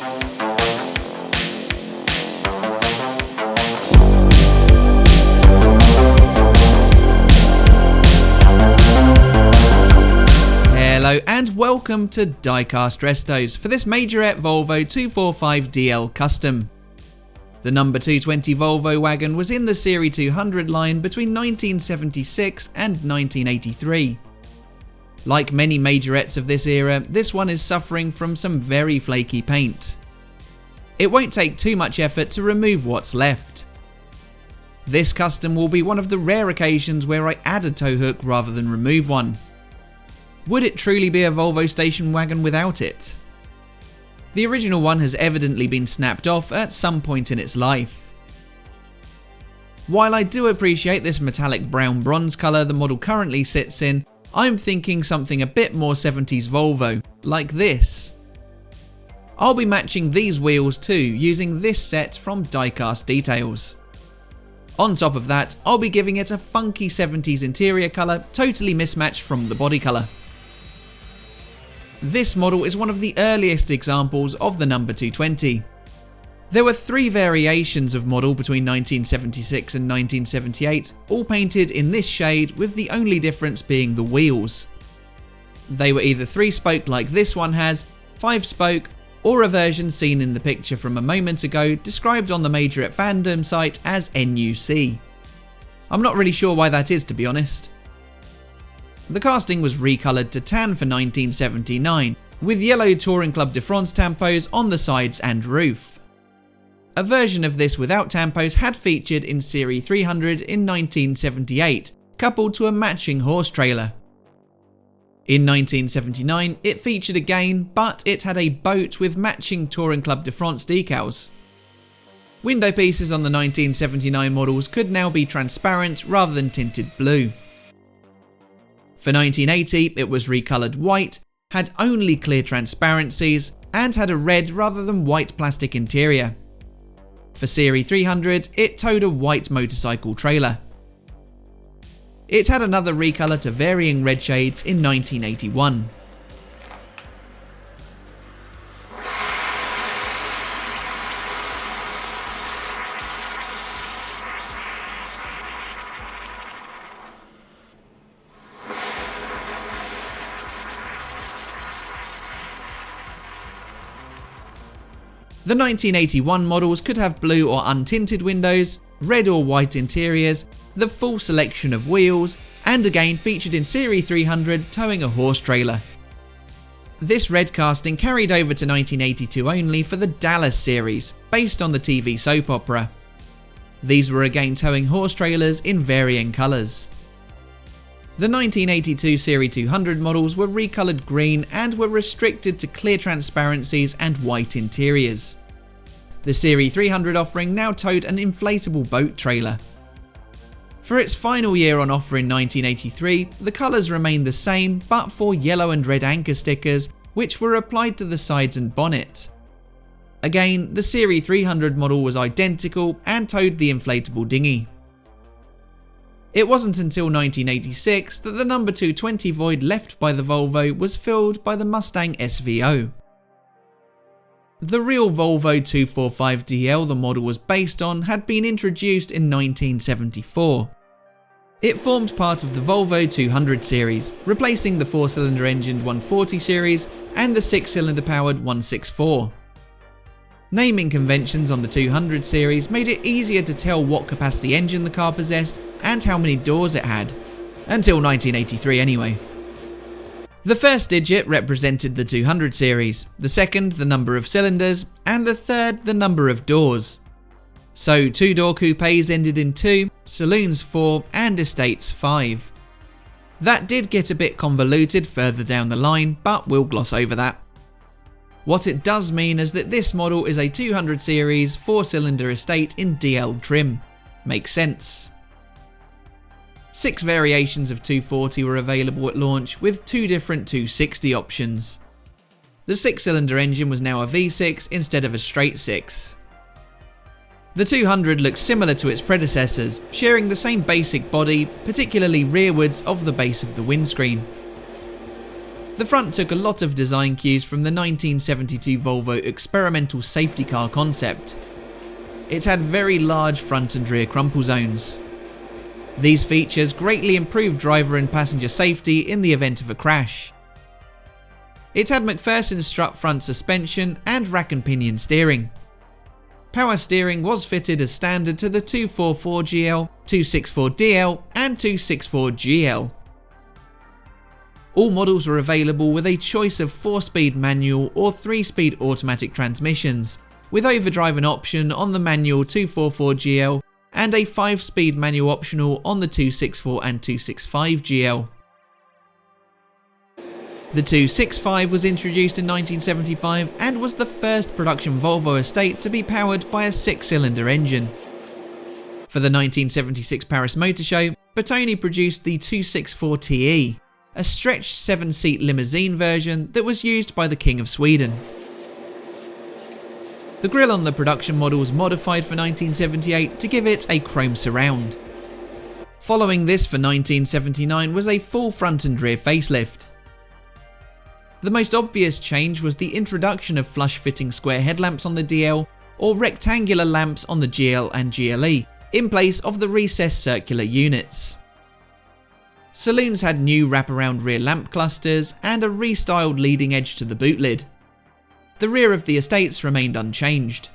Hello and welcome to Diecast Details for this Majorette Volvo 245DL Custom. The number 220 Volvo wagon was in the Serie 200 line between 1976 and 1983. Like many majorettes of this era, this one is suffering from some very flaky paint. It won't take too much effort to remove what's left. This custom will be one of the rare occasions where I add a tow hook rather than remove one. Would it truly be a Volvo station wagon without it? The original one has evidently been snapped off at some point in its life. While I do appreciate this metallic brown bronze colour the model currently sits in, I'm thinking something a bit more 70s Volvo, like this. I'll be matching these wheels too using this set from Diecast Details. On top of that, I'll be giving it a funky 70s interior colour totally mismatched from the body colour. This model is one of the earliest examples of the number 220. There were 3 variations of model between 1976 and 1978, all painted in this shade with the only difference being the wheels. They were either 3-spoke like this one has, 5-spoke, or a version seen in the picture from a moment ago described on the Majorette fandom site as NUC. I'm not really sure why that is, to be honest. The casting was recoloured to tan for 1979, with yellow Touring Club de France tampos on the sides and roof. A version of this without tampos had featured in Serie 300 in 1978, coupled to a matching horse trailer. In 1979 it featured again, but it had a boat with matching Touring Club de France decals. Window pieces on the 1979 models could now be transparent rather than tinted blue. For 1980 it was recoloured white, had only clear transparencies, and had a red rather than white plastic interior. For Serie 300 it towed a white motorcycle trailer. It had another recolour to varying red shades in 1981. The 1981 models could have blue or untinted windows, red or white interiors, the full selection of wheels, and again featured in Serie 300 towing a horse trailer. This red casting carried over to 1982 only for the Dallas series, based on the TV soap opera. These were again towing horse trailers in varying colours. The 1982 Serie 200 models were recoloured green and were restricted to clear transparencies and white interiors. The Serie 300 offering now towed an inflatable boat trailer. For its final year on offer in 1983, the colours remained the same but for yellow and red anchor stickers, which were applied to the sides and bonnet. Again, the Serie 300 model was identical and towed the inflatable dinghy. It wasn't until 1986 that the number 220 void left by the Volvo was filled by the Mustang SVO. The real Volvo 245DL the model was based on had been introduced in 1974. It formed part of the Volvo 200 series, replacing the 4-cylinder engined 140 series and the 6-cylinder powered 164. Naming conventions on the 200 series made it easier to tell what capacity engine the car possessed and how many doors it had. Until 1983 anyway. The first digit represented the 200 series, the second the number of cylinders, and the third the number of doors. So 2-door coupés ended in 2, saloons 4 and estates 5. That did get a bit convoluted further down the line, but we'll gloss over that. What it does mean is that this model is a 200 series 4-cylinder estate in DL trim. Makes sense. 6 variations of 240 were available at launch with 2 different 260 options. The 6-cylinder engine was now a V6 instead of a straight 6. The 200 looks similar to its predecessors, sharing the same basic body, particularly rearwards of the base of the windscreen. The front took a lot of design cues from the 1972 Volvo experimental safety car concept. It had very large front and rear crumple zones. These features greatly improved driver and passenger safety in the event of a crash. It had McPherson's strut front suspension and rack and pinion steering. Power steering was fitted as standard to the 244GL, 264DL and 264GL. All models were available with a choice of 4-speed manual or 3-speed automatic transmissions, with overdrive an option on the manual 244GL and a 5-speed manual optional on the 264 and 265GL. The 265 was introduced in 1975 and was the first production Volvo estate to be powered by a 6-cylinder engine. For the 1976 Paris Motor Show, Bertoni produced the 264TE, a stretched 7-seat limousine version that was used by the King of Sweden. The grille on the production model was modified for 1978 to give it a chrome surround. Following this for 1979 was a full front and rear facelift. The most obvious change was the introduction of flush-fitting square headlamps on the DL or rectangular lamps on the GL and GLE, in place of the recessed circular units. Saloons had new wraparound rear lamp clusters and a restyled leading edge to the boot lid. The rear of the estates remained unchanged.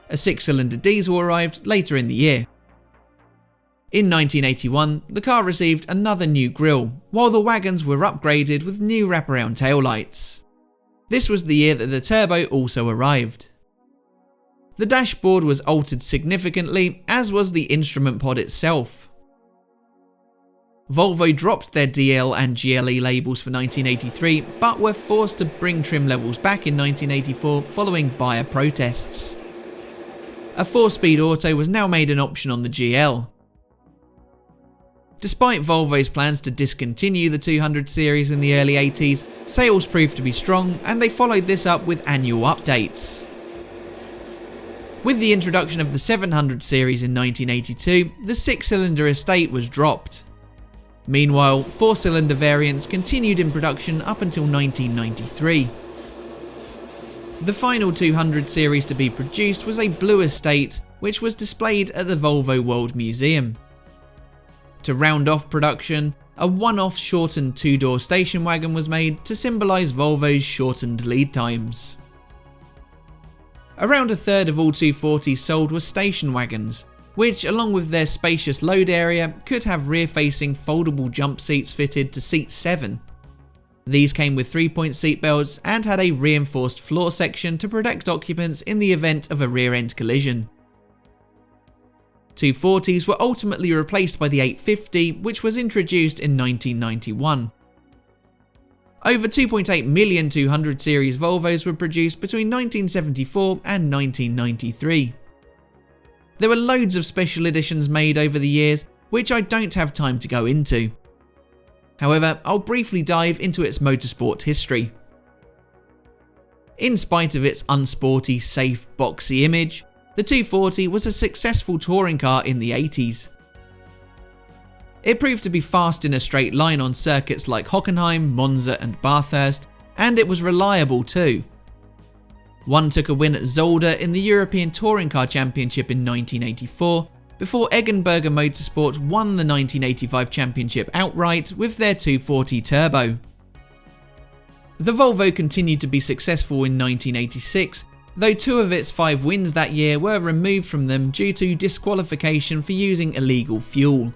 A 6-cylinder diesel arrived later in the year. In 1981, the car received another new grille, while the wagons were upgraded with new wraparound taillights. This was the year that the turbo also arrived. The dashboard was altered significantly, as was the instrument pod itself. Volvo dropped their DL and GLE labels for 1983, but were forced to bring trim levels back in 1984 following buyer protests. A 4-speed auto was now made an option on the GL. Despite Volvo's plans to discontinue the 200 series in the early 80s, sales proved to be strong and they followed this up with annual updates. With the introduction of the 700 series in 1982, the 6-cylinder estate was dropped. Meanwhile, 4-cylinder variants continued in production up until 1993. The final 200 series to be produced was a blue estate, which was displayed at the Volvo World Museum. To round off production, a one-off shortened 2-door station wagon was made to symbolise Volvo's shortened lead times. Around a third of all 240s sold were station wagons, which along with their spacious load area could have rear-facing foldable jump seats fitted to seat 7. These came with 3-point seatbelts and had a reinforced floor section to protect occupants in the event of a rear-end collision. 240s were ultimately replaced by the 850, which was introduced in 1991. Over 2.8 million 200 series Volvos were produced between 1974 and 1993. There were loads of special editions made over the years, which I don't have time to go into. However, I'll briefly dive into its motorsport history. In spite of its unsporty, safe, boxy image, the 240 was a successful touring car in the 80s. It proved to be fast in a straight line on circuits like Hockenheim, Monza and Bathurst, and it was reliable too. One took a win at Zolder in the European Touring Car Championship in 1984, before Eggenberger Motorsport won the 1985 championship outright with their 240 Turbo. The Volvo continued to be successful in 1986, though 2 of its 5 wins that year were removed from them due to disqualification for using illegal fuel.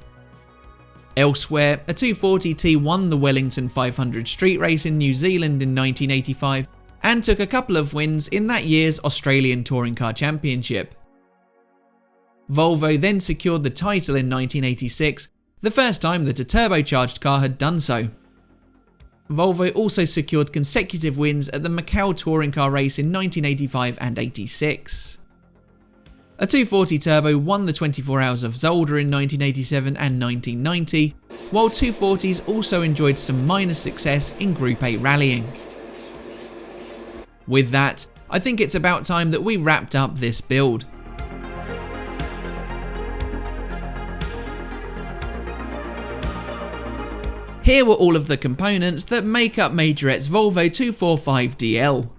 Elsewhere, a 240T won the Wellington 500 street race in New Zealand in 1985 and took a couple of wins in that year's Australian Touring Car Championship. Volvo then secured the title in 1986, the first time that a turbocharged car had done so. Volvo also secured consecutive wins at the Macau Touring Car race in 1985 and 86. A 240 Turbo won the 24 Hours of Zolder in 1987 and 1990, while 240s also enjoyed some minor success in Group A rallying. With that, I think it's about time that we wrapped up this build. Here were all of the components that make up Majorette's Volvo 245DL.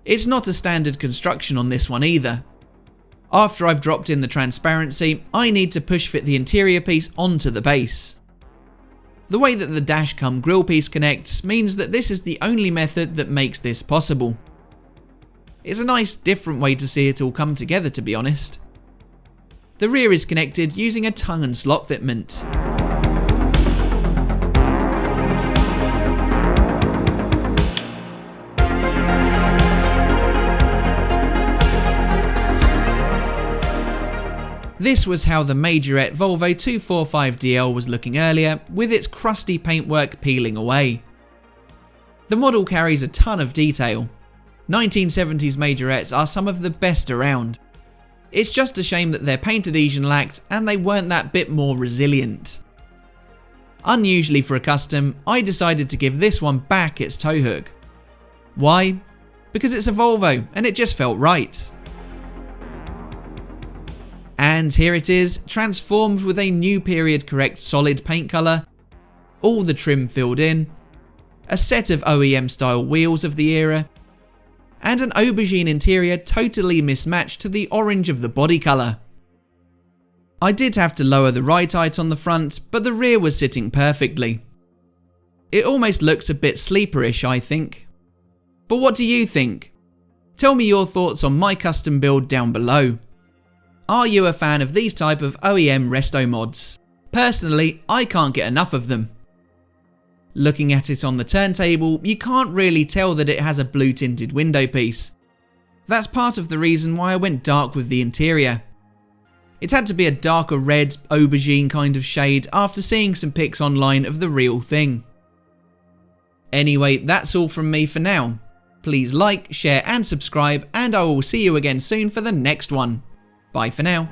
It's not a standard construction on this one either. After I've dropped in the transparency, I need to push fit the interior piece onto the base. The way that the dash cum grille piece connects means that this is the only method that makes this possible. It's a nice different way to see it all come together, to be honest. The rear is connected using a tongue and slot fitment. This was how the Majorette Volvo 245DL was looking earlier, with its crusty paintwork peeling away. The model carries a ton of detail. 1970s Majorettes are some of the best around. It's just a shame that their paint adhesion lacked and they weren't that bit more resilient. Unusually for a custom, I decided to give this one back its tow hook. Why? Because it's a Volvo and it just felt right. And here it is, transformed with a new period correct solid paint colour, all the trim filled in, a set of OEM style wheels of the era, and an aubergine interior totally mismatched to the orange of the body colour. I did have to lower the ride height on the front, but the rear was sitting perfectly. It almost looks a bit sleeperish, I think. But what do you think? Tell me your thoughts on my custom build down below. Are you a fan of these type of OEM resto mods? Personally, I can't get enough of them. Looking at it on the turntable, you can't really tell that it has a blue tinted window piece. That's part of the reason why I went dark with the interior. It had to be a darker red, aubergine kind of shade after seeing some pics online of the real thing. Anyway, that's all from me for now. Please like, share and subscribe, and I will see you again soon for the next one. Bye for now.